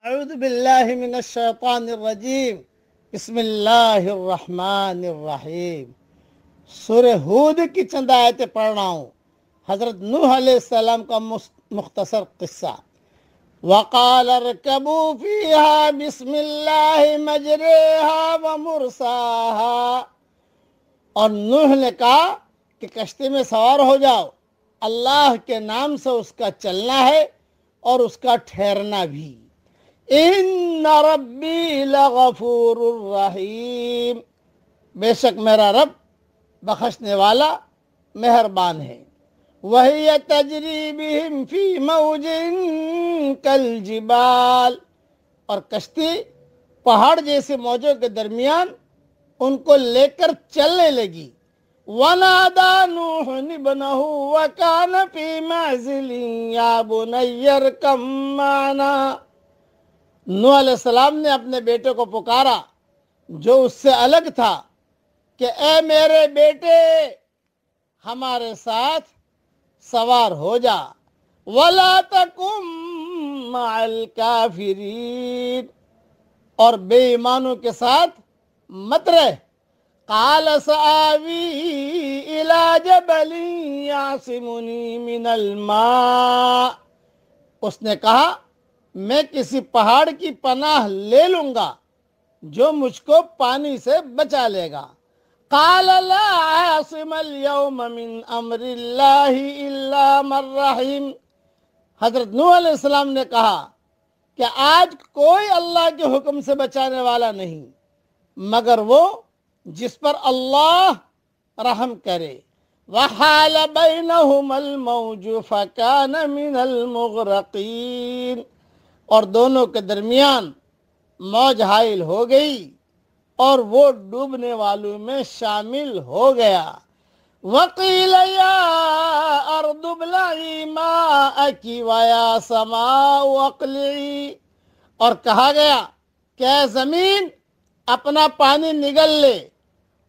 اعوذ باللہ من الشیطان الرجیم بسم اللہ الرحمن الرحیم۔ سورہ ہود کی چند آیتیں پڑھ رہا ہوں۔ حضرت نوح علیہ السلام کا مختصر قصہ۔ وقال اركبوا فيها بسم الله مجريها ومرساها، اور نوح نے کہا کہ کشتی میں سوار ہو جاؤ، اللہ کے نام سے اس کا چلنا ہے اور اس کا ٹھہرنا بھی۔ ان ربی لغفور الرحیم، بے شک میرا رب بخشنے والا مہربان ہے۔ وَهِيَ تَجْرِي بِهِمْ فِي مَوْجٍ كَالْجِبَالِ، اور کشتی پہاڑ جیسے موجوں کے درمیان ان کو لے کر چلنے لگی۔ وَنَادَى نُوحٌ ابْنَهُ وَكَانَ فِي مَعْزِلٍ يَا بُنَيَّ ارْكَب مَّعَنَا، نوح علیہ السلام نے اپنے بیٹے کو پکارا جو اس سے الگ تھا کہ اے میرے بیٹے ہمارے ساتھ سوار ہو جا۔ وَلَا تَكُن مَّعَ الْكَافِرِينَ، اور بے ایمانوں کے ساتھ مت رہ۔ قَالَ سَآوِي إِلَىٰ جَبَلٍ يَعْصِمُنِي مِنَ الْمَاءِ، اس نے کہا میں کسی پہاڑ کی پناہ لے لوں گا جو مجھ کو پانی سے بچا لے گا۔ قال لا عاصم اليوم من امر اللہ الا من رحم، حضرت نوح علیہ السلام نے کہا کہ آج کوئی اللہ کے حکم سے بچانے والا نہیں مگر وہ جس پر اللہ رحم کرے۔ وحال بینہما الموج فکان من المغرقین، اور دونوں کے درمیان موج حائل ہو گئی اور وہ ڈوبنے والوں میں شامل ہو گیا۔ وَقِيلَ يَا أَرْضُ ابْلَعِي مَاءَكِ وَيَا سَمَاءُ أَقْلِعِي، اور کہا گیا کہ اے زمین اپنا پانی نگل لے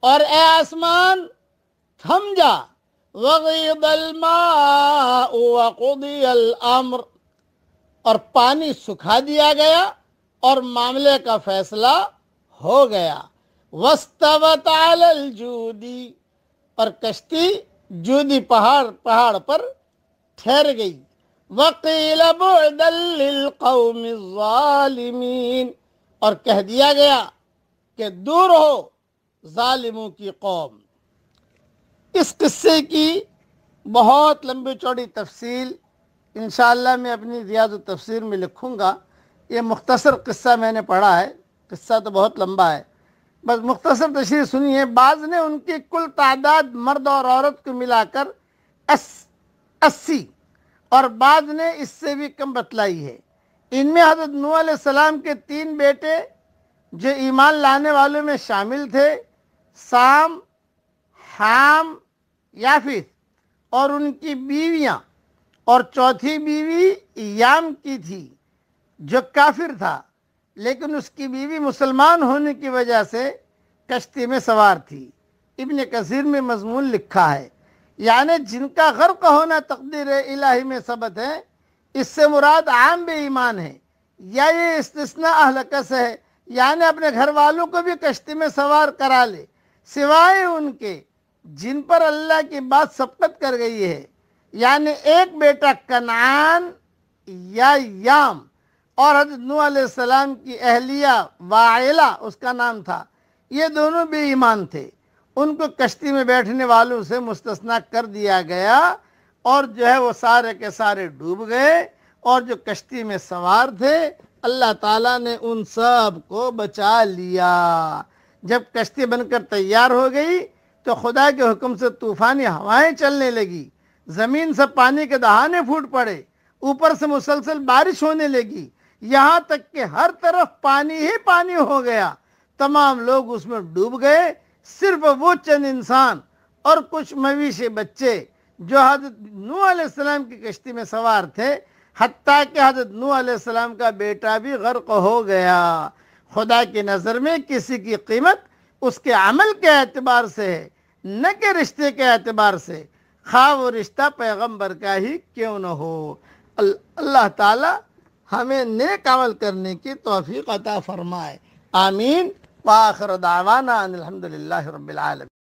اور اے آسمان تھم جا۔ وَغِيضَ الْمَاءُ وَقُضِيَ الْأَمْرُ، اور پانی سکھا دیا گیا اور معاملے کا فیصلہ ہو گیا۔ وَاسْتَوَتْ عَلَى الْجُودِ، اور کشتی جودی پہاڑ پر ٹھہر گئی۔ وَقِيلَ بُعْدًا لِلْقَوْمِ الظَّالِمِينَ، اور کہہ دیا گیا کہ دور ہو ظالموں کی قوم۔ اس قصے کی بہت لمبی چوڑی تفصیل انشاءاللہ میں اپنی ریاض التفسیر میں لکھوں گا۔ یہ مختصر قصہ میں نے پڑھا ہے، قصہ تو بہت لمبا ہے، بس مختصر تشریح سنیے۔ بعض نے ان کی کل تعداد مرد اور عورت کو ملا کر 80 اور بعض نے اس سے بھی کم بتلائی ہے۔ ان میں حضرت نوح علیہ السلام کے 3 بیٹے جو ایمان لانے والوں میں شامل تھے، سام، حام، یافث، اور ان کی بیویاں، اور چوتھی بیوی یام کی تھی جو کافر تھا لیکن اس کی بیوی مسلمان ہونے کی وجہ سے کشتی میں سوار تھی۔ ابن کثیر میں مضمون لکھا ہے، یعنی جن کا غرق ہونا تقدیر الہی میں ثبت ہے، اس سے مراد عام بے ایمان ہے، یا یہ استثناء اہلکہ سے ہے، یعنی اپنے گھر والوں کو بھی کشتی میں سوار کرا لے سوائے ان کے جن پر اللہ کی بات سبقت کر گئی ہے، یعنی ایک بیٹا کنعان یا یام، اور حضرت نوح علیہ السلام کی اہلیہ واعلہ اس کا نام تھا، یہ دونوں بے ایمان تھے۔ ان کو کشتی میں بیٹھنے والوں سے مستثنیٰ کر دیا گیا اور جو ہے وہ سارے کے سارے ڈوب گئے، اور جو کشتی میں سوار تھے اللہ تعالیٰ نے ان سب کو بچا لیا۔ جب کشتی بن کر تیار ہو گئی تو خدا کے حکم سے طوفانی ہوائیں چلنے لگی، زمین سے پانی کے دہانے پھوٹ پڑے، اوپر سے مسلسل بارش ہونے لگی، یہاں تک کہ ہر طرف پانی ہی پانی ہو گیا۔ تمام لوگ اس میں ڈوب گئے، صرف وہ چند انسان اور کچھ مویشی بچے جو حضرت نوح علیہ السلام کی کشتی میں سوار تھے، حتیٰ کہ حضرت نوح علیہ السلام کا بیٹا بھی غرق ہو گیا۔ خدا کی نظر میں کسی کی قیمت اس کے عمل کے اعتبار سے ہے، نہ کہ رشتے کے اعتبار سے، خواہ وہ رشتہ پیغمبر کا ہی کیوں نہ ہو۔ اللہ تعالیٰ ہمیں نیک عمل کرنے کی توفیق عطا فرمائے. آمین. وآخر دعوانا ان الحمدللہ رب العالمین.